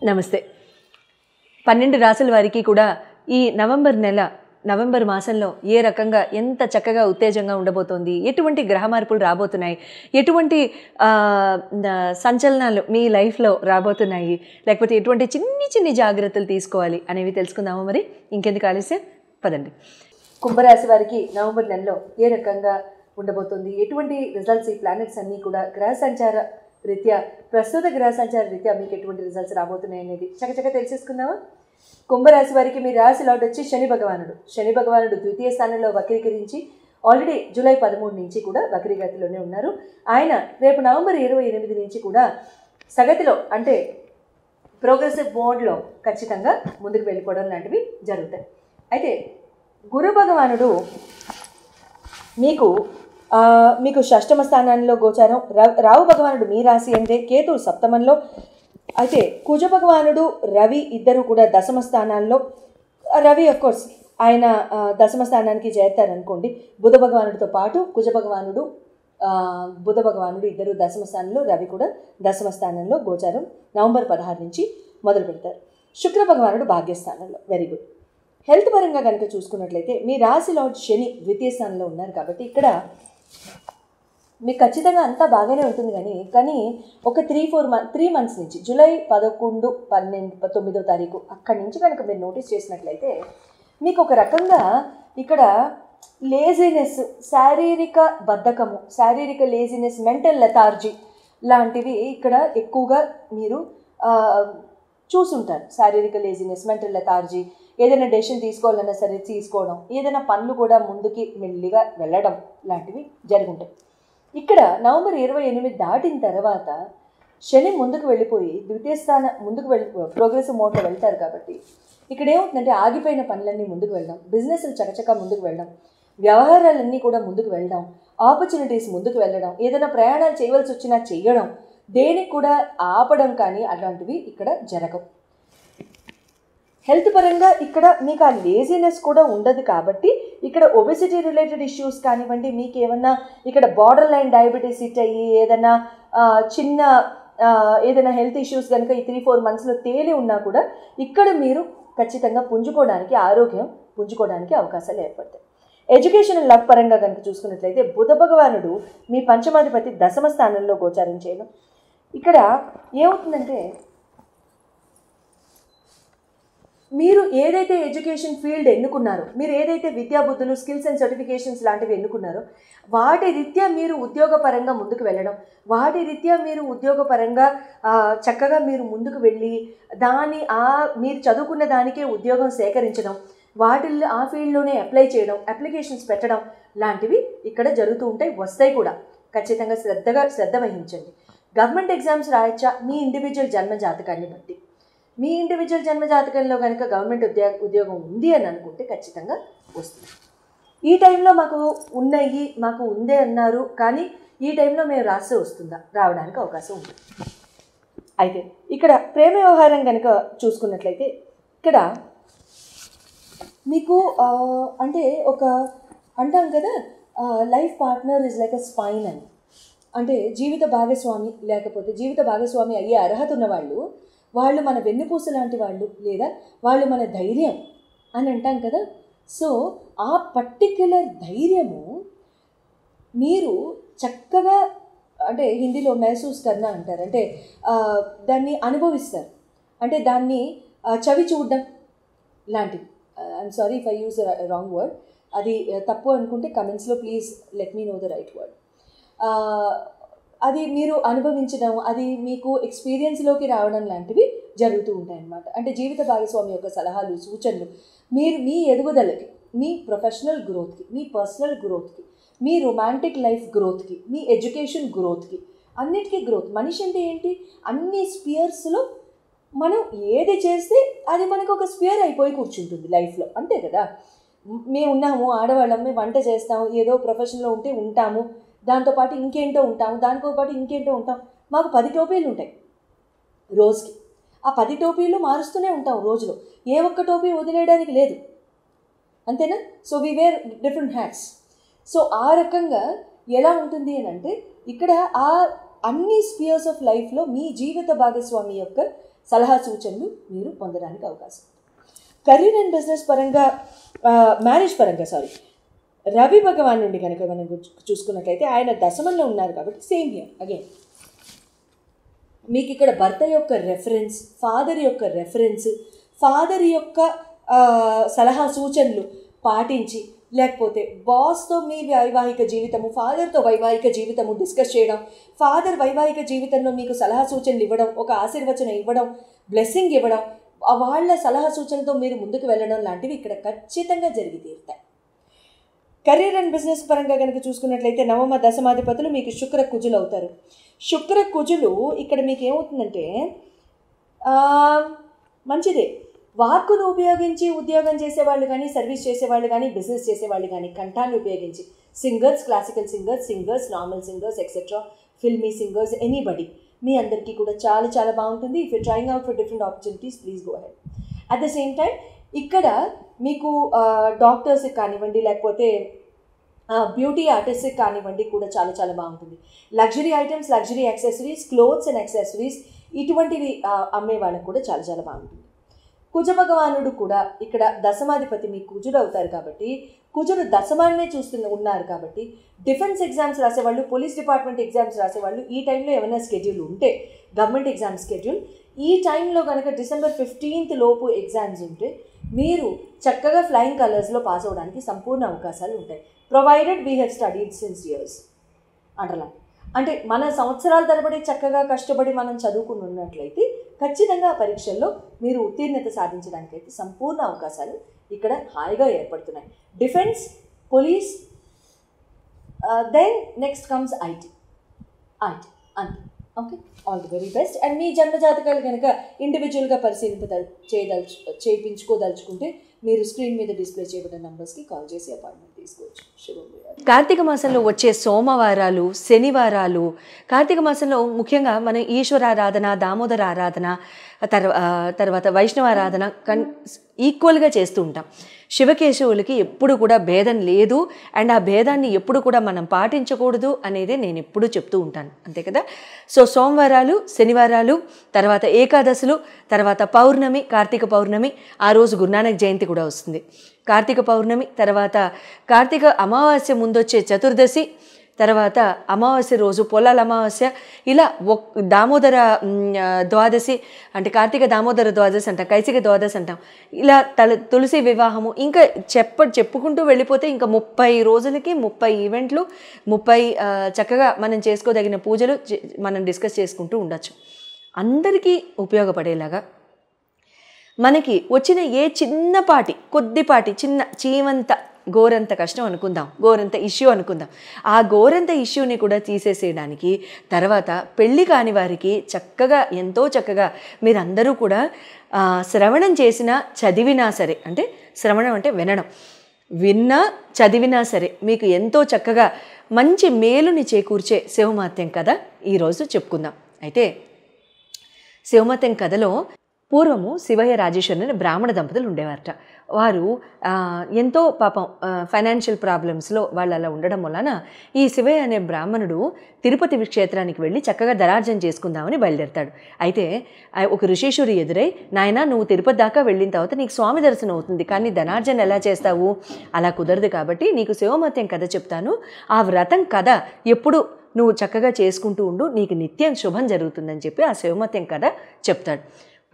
నమస్తే. 12 రాసుల వారికి కూడా ఈ నవంబర్ మాసంలో ఏ రకంగా ఎంత చక్కగా ఉత్తేజంగా ఉండబోతోంది, ఎటువంటి గ్రహ మార్పులు రాబోతున్నాయి, ఎటువంటి సంచలనాలు మీ లైఫ్లో రాబోతున్నాయి, లేకపోతే ఎటువంటి చిన్ని జాగ్రత్తలు తీసుకోవాలి అనేవి తెలుసుకుందాము. మరి ఇంకెందుకు ఆలస్యం, పదండి. కుంభరాశి వారికి నవంబర్ నెలలో ఏ రకంగా ఉండబోతుంది, ఎటువంటి రిజల్ట్స్, ఈ ప్లానెట్స్ అన్నీ కూడా గ్రహ సంచార రీత్యా, ప్రస్తుత గ్రహ సంచార రీత్యా మీకు ఎటువంటి రిజల్ట్స్ రాబోతున్నాయి అనేది చక్కచక్క తెలిసేసుకుందామా. కుంభరాశి వారికి మీ రాశి లార్డ్ వచ్చి శని భగవానుడు ద్వితీయ స్థానంలో వక్రీకరించి ఆల్రెడీ జూలై 13 నుంచి కూడా వక్రీగతిలోనే ఉన్నారు. ఆయన రేపు నవంబర్ 28 నుంచి కూడా సగతిలో, అంటే ప్రోగ్రెసివ్ మోడ్లో ఖచ్చితంగా ముందుకు వెళ్ళిపోవడం లాంటివి జరుగుతాయి. అయితే గురు భగవానుడు మీకు షష్టమ స్థానంలో గోచారం. రావు భగవానుడు మీ రాశి అంటే, కేతు సప్తమంలో. అయితే కుజ భగవానుడు రవి ఇద్దరు కూడా దశమ స్థానాల్లో. రవి అఫ్కోర్స్ ఆయన దశమ స్థానానికి చేరుతారనుకోండి. బుధ భగవానుడితో పాటు కుజ భగవానుడు, బుధ భగవానుడు ఇద్దరు దశమ స్థానంలో, రవి కూడా దశమ స్థానంలో గోచారం నవంబర్ 16 నుంచి మొదలు పెడతారు. శుక్ర భగవానుడు భాగ్యస్థానంలో. Very good. హెల్త్ పరంగా కనుక చూసుకున్నట్లయితే మీ రాశి లార్డ్ శని ద్వితీయ స్థానంలో ఉన్నారు కాబట్టి ఇక్కడ మీకు ఖచ్చితంగా అంతా బాగానే ఉంటుంది. కానీ ఒక 3 మంత్స్ నుంచి జూలై 11, 12, 19వ తారీఖు అక్కడి నుంచి కనుక మీరు నోటీస్ చేసినట్లయితే మీకు ఒక రకంగా ఇక్కడ లేజినెస్, శారీరక బద్ధకము, శారీరక లేజినెస్, మెంటల్ లెథార్జీ లాంటివి ఇక్కడ ఎక్కువగా మీరు చూసుంటారు. శారీరక లేజినెస్, మెంటల్ లెథార్జీ, ఏదైనా డెసిషన్ తీసుకోవాలన్నా సరే తీసుకోవడం, ఏదైనా పనులు కూడా ముందుకి మెల్లిగా వెళ్ళడం లాంటివి జరుగుంటాయి. ఇక్కడ నవంబర్ 28 దాటిన తర్వాత శని ముందుకు వెళ్ళిపోయి ద్వితీయ స్థానం ముందుకు ప్రోగ్రెసివ్ మోడ్లో వెళ్తారు కాబట్టి ఇక్కడ ఏమవుతుందంటే ఆగిపోయిన పనులన్నీ ముందుకు వెళ్ళడం, బిజినెస్లు చకచకా ముందుకు వెళ్ళడం, వ్యవహారాలన్నీ కూడా ముందుకు వెళ్ళడం, ఆపర్చునిటీస్ ముందుకు వెళ్ళడం, ఏదైనా ప్రయాణాలు చేయవలసి వచ్చినా చేయడం, దేనికి కూడా ఆపడం కానీ అలాంటివి ఇక్కడ జరగవు. హెల్త్ పరంగా ఇక్కడ మీకు ఆ లేజినెస్ కూడా ఉండదు కాబట్టి ఇక్కడ ఒబెసిటీ రిలేటెడ్ ఇష్యూస్ కానివ్వండి, మీకు ఏమన్నా ఇక్కడ బార్డర్ లైన్ డయాబెటీస్ హిట్ అయ్యి ఏదైనా ఏదైనా హెల్త్ ఇష్యూస్ కనుక ఈ 3-4 మంత్స్లో తేలి ఉన్నా కూడా ఇక్కడ మీరు ఖచ్చితంగా ఆరోగ్యం పుంజుకోవడానికి అవకాశాలు ఏర్పడతాయి. ఎడ్యుకేషన్ అండ్ లవ్ పరంగా కనుక చూసుకున్నట్లయితే బుధ భగవానుడు మీ పంచమాధిపతి దశమ స్థానంలో గోచారం చేయడం. ఇక్కడ ఏమవుతుందంటే మీరు ఏదైతే ఎడ్యుకేషన్ ఫీల్డ్ ఎన్నుకున్నారో, మీరు ఏదైతే విద్యాబుద్ధులు, స్కిల్స్ అండ్ సర్టిఫికేషన్స్ లాంటివి ఎన్నుకున్నారో వాటి రీత్యా మీరు ఉద్యోగపరంగా ముందుకు వెళ్ళడం, వాటి రీత్యా మీరు ఉద్యోగపరంగా చక్కగా మీరు ముందుకు వెళ్ళి మీరు చదువుకున్న దానికే ఉద్యోగం సేకరించడం, వాటిల్లో ఆ ఫీల్డ్లోనే అప్లై చేయడం, అప్లికేషన్స్ పెట్టడం లాంటివి ఇక్కడ జరుగుతూ ఉంటాయి, వస్తాయి కూడా. ఖచ్చితంగా శ్రద్ధ వహించండి. గవర్నమెంట్ ఎగ్జామ్స్ రాయొచ్చా మీ ఇండివిజువల్ జన్మ జాతకాన్ని బట్టి. మీ ఇండివిజువల్ జన్మ జాతకంలో కనుక గవర్నమెంట్ ఉద్యోగం ఉంది అని అనుకుంటే ఖచ్చితంగా వస్తుంది. ఈ టైంలో మాకు ఉందే అన్నారు కానీ ఈ టైంలో మేము రాస్తే వస్తుందా, రావడానికి అవకాశం ఉంది. అయితే ఇక్కడ ప్రేమ వ్యవహారం కనుక చూసుకున్నట్లయితే ఇక్కడ మీకు అంటే అంటాం కదా, life partner is like a spine అని. అంటే జీవిత భాగస్వామి, లేకపోతే జీవిత భాగస్వామి అయ్యే అర్హత ఉన్న వాళ్ళు మన వెన్నుపూస లాంటి వాళ్ళు, లేదా వాళ్ళు మన ధైర్యం అని అంటాం కదా. సో ఆ పర్టిక్యులర్ ధైర్యము మీరు చక్కగా, అంటే హిందీలో మహసూస్ కర్నా అంటారు, అంటే దాన్ని అనుభవిస్తారు, అంటే దాన్ని చవి చూడడం లాంటివి. I'm sorry if I use wrong word, అది తప్పు అనుకుంటే కమెంట్స్లో please let me know the right word. అది మీరు అనుభవించడం, అది మీకు ఎక్స్పీరియన్స్లోకి రావడం లాంటివి జరుగుతూ ఉంటాయన్నమాట. అంటే జీవిత భాగస్వామి యొక్క సలహాలు, సూచనలు మీరు మీ ఎదుగుదలకి, మీ ప్రొఫెషనల్ గ్రోత్కి, మీ పర్సనల్ గ్రోత్కి, మీ రొమాంటిక్ లైఫ్ గ్రోత్కి, మీ ఎడ్యుకేషన్ గ్రోత్కి, అన్నిటికీ గ్రోత్. మనిషి అంటే ఏంటి, అన్ని స్పియర్స్లో మనం ఏది చేస్తే అది మనకు ఒక స్పియర్ అయిపోయి కూర్చుంటుంది లైఫ్లో, అంతే కదా. మేము ఉన్నాము, ఆడవాళ్ళం, మేము వంట చేస్తాము, ఏదో ప్రొఫెషన్లో ఉంటే ఉంటాము, దాంతోపాటు ఇంకేంటో ఉంటాము, దానితోపాటు ఇంకేంటో ఉంటాం. మాకు 10 టోపీలు ఉంటాయి రోజుకి. ఆ 10 టోపీలు మారుస్తూనే ఉంటాం రోజులో, ఏ ఒక్క టోపీ వదిలేయడానికి లేదు, అంతేనా. So we wear different hats. So ఆ రకంగా ఎలా ఉంటుంది అని అంటే ఇక్కడ ఆ అన్ని స్పియర్స్ ఆఫ్ లైఫ్లో మీ జీవిత భాగస్వామి యొక్క సలహా సూచనలు మీరు పొందడానికి అవకాశం. కెరీర్ అండ్ బిజినెస్ పరంగా, మ్యారేజ్ పరంగా రవి భగవాన్ నుండి కనుక మనం చూసుకున్నట్లయితే ఆయన దశమంలో ఉన్నారు కాబట్టి సేమ్ హియర్ అగైన్ మీకు ఇక్కడ భర్త యొక్క రెఫరెన్స్, ఫాదర్ యొక్క రెఫరెన్స్, ఫాదర్ యొక్క సలహా సూచనలు పాటించి, లేకపోతే బాస్తో మీ వైవాహిక జీవితము, ఫాదర్తో వైవాహిక జీవితము డిస్కస్ చేయడం, ఫాదర్ వైవాహిక జీవితంలో మీకు సలహా సూచనలు ఇవ్వడం, ఒక ఆశీర్వచనం ఇవ్వడం, బ్లెస్సింగ్ ఇవ్వడం, వాళ్ళ సలహా సూచనలతో మీరు ముందుకు వెళ్ళడం లాంటివి ఇక్కడ ఖచ్చితంగా జరిగి తీరుతాయి. కెరీర్ అండ్ బిజినెస్ పరంగా కనుక చూసుకున్నట్లయితే నవమ దశమాధిపతులు మీకు శుక్ర కుజులు అవుతారు. శుక్ర కుజులు ఇక్కడ మీకు ఏమవుతుందంటే మంచిదే, వాక్కును ఉపయోగించి ఉద్యోగం చేసేవాళ్ళు కానీ, సర్వీస్ చేసేవాళ్ళు కానీ, బిజినెస్ చేసేవాళ్ళు కానీ కంఠాన్ని ఉపయోగించి singers, classical singers, normal singers etcetera, filmy singers, anybody, మీ అందరికీ కూడా చాలా చాలా బాగుంటుంది. If you trying out for different opportunities please go ahead. At the same time ఇక్కడ మీకు డాక్టర్స్కి కానివ్వండి, లేకపోతే బ్యూటీ ఆర్టిస్ట్కి కానివ్వండి కూడా చాలా చాలా బాగుంటుంది. Luxury items, luxury accessories, clothes and accessories ఇటువంటివి అమ్మే వాళ్ళకు కూడా చాలా చాలా బాగుంటుంది. కుజ భగవానుడు కూడా ఇక్కడ దశమాధిపతి మీ కుజుడు అవుతారు కాబట్టి, కుజుడు దశమాన్నే ఉన్నారు కాబట్టి డిఫెన్స్ ఎగ్జామ్స్ రాసేవాళ్ళు, పోలీస్ డిపార్ట్మెంట్ ఎగ్జామ్స్ రాసేవాళ్ళు ఈ టైంలో ఏమైనా స్కెడ్యూల్ ఉంటే, గవర్నమెంట్ ఎగ్జామ్ స్కెడ్యూల్ ఈ టైంలో కనుక December 15th లోపు ఎగ్జామ్స్ ఉంటే మీరు చక్కగా ఫ్లయింగ్ కలర్స్లో పాస్ అవ్వడానికి సంపూర్ణ అవకాశాలు ఉంటాయి. Provided we have studied since years underline. అంటే మన సంవత్సరాల తరబడి చక్కగా కష్టపడి మనం చదువుకుని ఉన్నట్లయితే ఖచ్చితంగా పరీక్షల్లో మీరు ఉత్తీర్ణత సాధించడానికైతే సంపూర్ణ అవకాశాలు ఇక్కడ హాయిగా ఏర్పడుతున్నాయి. Defence, police, then next comes IT అంతే. Okay, all the very best. And మీ జన్మజాతకాలు కనుక ఇండివిజువల్గా చేయించుకోదలుచుకుంటే మీరు స్క్రీన్ మీద డిస్ప్లే చేయబడిన నంబర్స్కి కాల్ చేసి అపాయింట్మెంట్ తీసుకోవచ్చు. కార్తీక మాసంలో వచ్చే సోమవారాలు, శనివారాలు, కార్తీక మాసంలో ముఖ్యంగా మనం ఈశ్వరారాధన, దామోదర ఆరాధన, తర్వాత వైష్ణవారాధన ఈక్వల్గా చేస్తూ ఉంటాం. శివకేశవులకి ఎప్పుడు కూడా భేదం లేదు. అండ్ ఆ భేదాన్ని ఎప్పుడు కూడా మనం పాటించకూడదు అనేది నేను ఎప్పుడూ చెప్తూ ఉంటాను, అంతే కదా. సో సోమవారాలు, శనివారాలు, తర్వాత ఏకాదశులు, తర్వాత పౌర్ణమి, కార్తీక పౌర్ణమి, ఆ రోజు గురునానక్ జయంతి కూడా వస్తుంది. కార్తీక పౌర్ణమి తర్వాత కార్తీక అమావాస్య ముందొచ్చే చతుర్దశి, తర్వాత అమావాస్య రోజు పొలాల అమావాస్య, ఇలా దామోదర ద్వాదశి అంటే కార్తీక దామోదర ద్వాదశి అంటాం, కైసిక ద్వాదశి అంటాం. ఇలా తులసి వివాహము, ఇంకా చెప్పుకుంటూ వెళ్ళిపోతే ఇంకా 30 రోజులకి 30 ఈవెంట్లు, 30 చక్కగా మనం చేసుకోదగిన పూజలు మనం డిస్కస్ చేసుకుంటూ ఉండొచ్చు. అందరికీ ఉపయోగపడేలాగా మనకి వచ్చిన ఏ చిన్నపాటి, కొద్దిపాటి, చిన్న చీమంత గోరంత కష్టం అనుకుందాం, గోరంత ఇష్యూ అనుకుందాం, ఆ గోరంత ఇష్యూని కూడా తీసేసేయడానికి తర్వాత పెళ్ళి కాని వారికి చక్కగా, ఎంతో చక్కగా మీరందరూ కూడా శ్రవణం చేసినా చదివినా సరే, అంటే శ్రవణం అంటే వినడం, విన్నా చదివినా సరే మీకు ఎంతో చక్కగా మంచి మేలుని చేకూర్చే శివమహత్యం కథ ఈరోజు చెప్పుకుందాం. అయితే శివమహత్యం కథలో పూర్వము శివయ్య రాజేశ్వరుని బ్రాహ్మణ దంపతులు ఉండేవారట. వారు ఎంతో పాపం ఫైనాన్షియల్ ప్రాబ్లమ్స్లో వాళ్ళు అలా ఉండడం వలన ఈ శివయ్య అనే బ్రాహ్మణుడు తిరుపతి క్షేత్రానికి వెళ్ళి చక్కగా ధనార్జన చేసుకుందామని బయలుదేరతాడు. అయితే ఒక ఋషీశ్వరి ఎదురై, నాయనా నువ్వు తిరుపతి దాకా వెళ్ళిన తర్వాత నీకు స్వామి దర్శనం అవుతుంది, కానీ ధనార్జన ఎలా చేస్తావు, అలా కుదరదు, కాబట్టి నీకు శివమహత్యం కథ చెప్తాను, ఆ వ్రతం కథ ఎప్పుడు నువ్వు చక్కగా చేసుకుంటూ ఉండు, నీకు నిత్యం శుభం జరుగుతుందని చెప్పి ఆ శివమహత్యం కథ చెప్తాడు.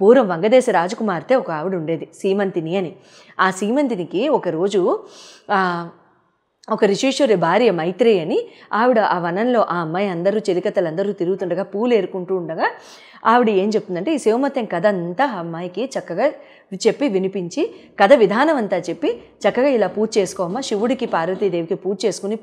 పూర్వం వంగదేశ రాజకుమార్తె ఒక ఆవిడ ఉండేది, సీమంతిని అని. ఆ సీమంతినికి ఒకరోజు ఒక ఋషీశ్వరి భార్య మైత్రేయి అని ఆవిడ ఆ వనంలో ఆ అమ్మాయి అందరూ చెలికత్తలందరూ తిరుగుతుండగా పూలు ఏరుకుంటూ ఉండగా ఆవిడ ఏం చెప్తుందంటే ఈ శివమహత్యం కథ అంతా ఆ అమ్మాయికి చక్కగా చెప్పి వినిపించి కథ విధానం అంతా చెప్పి చక్కగా ఇలా పూజ చేసుకోమ్మా, శివుడికి పార్వతీదేవికి పూజ చేసుకుని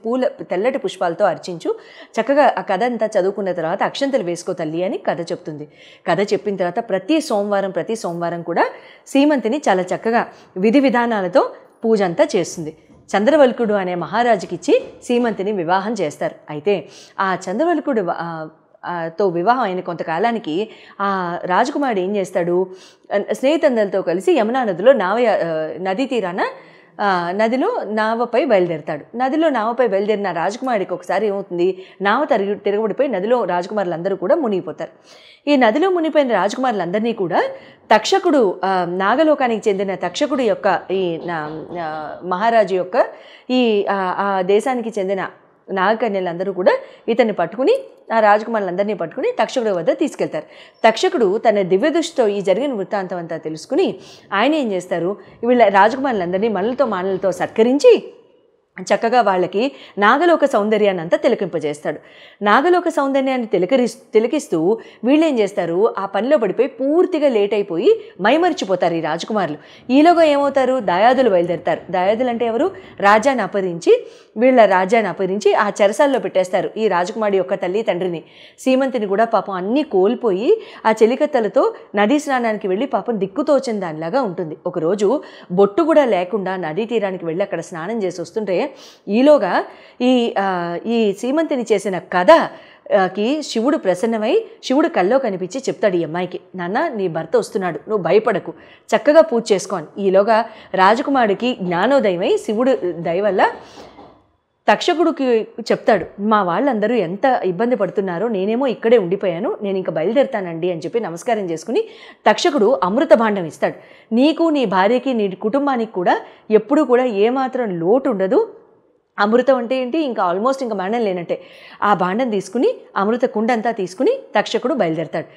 తెల్లటి పుష్పాలతో అర్చించు, చక్కగా ఆ కథ అంతా చదువుకున్న తర్వాత అక్షంతలు వేసుకో తల్లి అని కథ చెప్తుంది. కథ చెప్పిన తర్వాత ప్రతి సోమవారం కూడా సీమంతిని చాలా చక్కగా విధి విధానాలతో పూజ అంతా చేస్తుంది. చంద్రవల్కుడు అనే మహారాజుకి ఇచ్చి సీమంతిని వివాహం చేస్తారు. అయితే ఆ చంద్రవల్కుడు తో వివాహం అయిన కొంతకాలానికి ఆ రాజకుమారుడు ఏం చేస్తాడు, స్నేహితులతో కలిసి యమునా నదిలో నదీ తీరాన నదిలో నావపై బయలుదేరతాడు. నదిలో నావపై బయలుదేరిన రాజకుమారుడికి ఒకసారి ఏమవుతుంది, నావ తిరగబడిపోయి నదిలో రాజకుమారులందరూ కూడా మునిగిపోతారు. ఈ నదిలో మునిగిపోయిన రాజకుమారులందరినీ కూడా తక్షకుడు, నాగలోకానికి చెందిన తక్షకుడు యొక్క ఈ మహారాజు యొక్క ఈ ఆ దేశానికి చెందిన నాగకన్యలందరూ కూడా ఇతన్ని పట్టుకుని, ఆ రాజకుమారులందరినీ పట్టుకుని తక్షకుడి వద్ద తీసుకెళ్తారు. తక్షకుడు తన దివ్య దృష్టితో ఈ జరిగిన వృత్తాంతం అంతా తెలుసుకుని ఆయన ఏం చేస్తారు, వీళ్ళ రాజకుమారులందరినీ మనలతో సత్కరించి చక్కగా వాళ్ళకి నాగలోక సౌందర్యాన్ని అంతా తిలకింపజేస్తాడు. నాగలోక సౌందర్యాన్ని తిలకిస్తూ వీళ్ళు ఏం చేస్తారు, ఆ పనిలో పడిపోయి పూర్తిగా లేట్ అయిపోయి మైమరిచిపోతారు ఈ రాజకుమారులు. ఈలోగా ఏమవుతారు, దాయాదులు బయలుదేరుతారు. దాయాదులు అంటే ఎవరు, రాజ్యాన్ని అపహరించి, వీళ్ళ రాజ్యాన్ని అపహరించి ఆ చెరసాల్లో పెట్టేస్తారు ఈ రాజకుమారి యొక్క తల్లి తండ్రిని. సీమంతిని కూడా పాపం అన్నీ కోల్పోయి ఆ చెలికత్తలతో నదీ స్నానానికి వెళ్ళి పాపం దిక్కుతోచిన దానిలాగా ఉంటుంది. ఒకరోజు బొట్టు కూడా లేకుండా నదీ తీరానికి వెళ్ళి అక్కడ స్నానం చేసి వస్తుంటే ఈలోగా ఈ సీమంతిని చేసిన కథకి శివుడు ప్రసన్నమై శివుడు కల్లో కనిపించి చెప్తాడు ఈ అమ్మాయికి, నాన్న నీ భర్త వస్తున్నాడు, నువ్వు భయపడకు, చక్కగా పూజ చేసుకోని. ఈలోగా రాజకుమారుడికి జ్ఞానోదయమై శివుడు దయ వల్ల తక్షకుడికి చెప్తాడు, మా వాళ్ళందరూ ఎంత ఇబ్బంది పడుతున్నారో, నేనేమో ఇక్కడే ఉండిపోయాను, నేను ఇంకా బయలుదేరుతానండి అని చెప్పి నమస్కారం చేసుకుని తక్షకుడు అమృత భాండం ఇస్తాడు. నీకు, నీ భార్యకి, నీ కుటుంబానికి కూడా ఎప్పుడూ కూడా ఏమాత్రం లోటు ఉండదు. అమృతం అంటే ఏంటి, ఇంకా ఆల్మోస్ట్ ఇంకా మరణం లేనట్టే. ఆ భాండం తీసుకుని అమృత కుండంతా తీసుకుని తక్షకుడు బయలుదేరతాడు.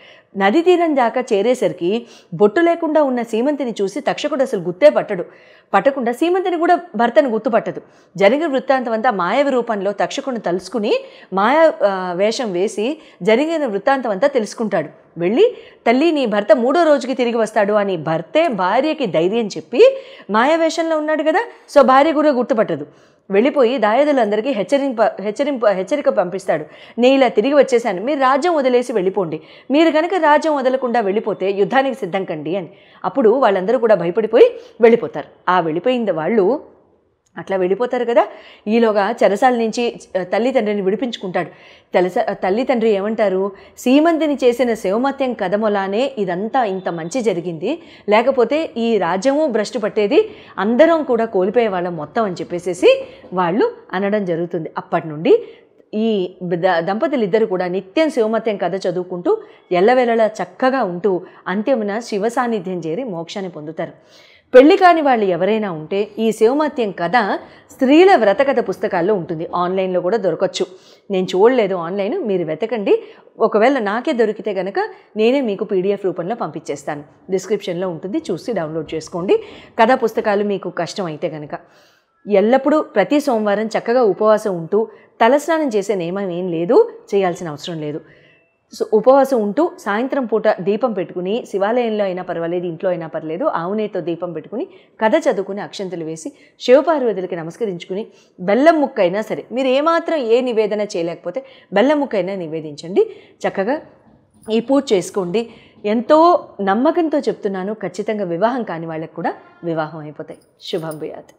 నది తీరం దాకా చేరేసరికి బొట్టు లేకుండా ఉన్న సీమంతిని చూసి తక్షకుడు అసలు గుర్తే పట్టకుండా సీమంతిని కూడా భర్తను గుర్తుపట్టదు. జరిగిన వృత్తాంతం అంతా మాయావి రూపంలో తక్షకుడిని తలుసుకుని మాయా వేషం వేసి జరిగిన వృత్తాంతం అంతా తెలుసుకుంటాడు. వెళ్ళి, తల్లి నీ భర్త 3వ రోజుకి తిరిగి వస్తాడు అని భర్తే భార్యకి ధైర్యం చెప్పి, మాయావేషంలో ఉన్నాడు కదా, సో భార్య కూడా గుర్తుపట్టదు. వెళ్ళిపోయి దాయాదులందరికీ హెచ్చరిక పంపిస్తాడు, నేను ఇలా తిరిగి వచ్చేసాను, మీరు రాజ్యం వదిలేసి వెళ్ళిపోండి, మీరు కనుక రాజ్యం వదలకుండా వెళ్ళిపోతే యుద్ధానికి సిద్ధం కండి అని. అప్పుడు వాళ్ళందరూ కూడా భయపడిపోయి వెళ్ళిపోతారు. ఆ వెళ్ళిపోయింది వాళ్ళు అట్లా వెళ్ళిపోతారు కదా. ఈలోగా చెరసాల నుంచి తల్లిదండ్రిని విడిపించుకుంటాడు. తల్లిదండ్రి ఏమంటారు, సీమంతిని చేసిన శివమత్యం కథమొలానే ఇదంతా ఇంత మంచి జరిగింది, లేకపోతే ఈ రాజ్యము భ్రష్టు పట్టేది, అందరం కూడా కోల్పోయే వాళ్ళం మొత్తం అని చెప్పేసి వాళ్ళు అనడం జరుగుతుంది. అప్పటి నుండి ఈ దంపతులిద్దరు కూడా నిత్యం శివమత్యం కథ చదువుకుంటూ ఎల్లవేళలా చక్కగా ఉంటూ అంత్యమున శివ సాన్నిధ్యం చేరి మోక్షాన్ని పొందుతారు. పెళ్లి కాని వాళ్ళు ఎవరైనా ఉంటే ఈ శివమత్యం కథ స్త్రీల వ్రతకథ పుస్తకాల్లో ఉంటుంది, ఆన్లైన్లో కూడా దొరకచ్చు. నేను చూడలేదు ఆన్లైన్, మీరు వెతకండి. ఒకవేళ నాకే దొరికితే కనుక నేనే మీకు PDF రూపంలో పంపించేస్తాను, డిస్క్రిప్షన్లో ఉంటుంది, చూసి డౌన్లోడ్ చేసుకోండి. కథా పుస్తకాలు మీకు కష్టం అయితే కనుక ఎల్లప్పుడూ ప్రతి సోమవారం చక్కగా ఉపవాసం ఉంటూ తలస్నానం చేసే నియమం ఏం లేదు, చేయాల్సిన అవసరం లేదు. సో ఉపవాసం ఉంటూ సాయంత్రం పూట దీపం పెట్టుకుని, శివాలయంలో అయినా పర్వాలేదు, ఇంట్లో అయినా పర్లేదు, ఆవునేతో దీపం పెట్టుకుని కథ చదువుకుని అక్షంతలు వేసి శివపార్వతులకి నమస్కరించుకుని బెల్లం ముక్క అయినా సరే, మీరు ఏమాత్రం ఏ నివేదన చేయలేకపోతే బెల్లం ముక్క అయినా నివేదించండి, చక్కగా ఈ పూజ చేసుకోండి. ఎంతో నమ్మకంతో చెప్తున్నాను, ఖచ్చితంగా వివాహం కాని వాళ్ళకు కూడా వివాహం అయిపోతాయి. శుభం భూయాత్.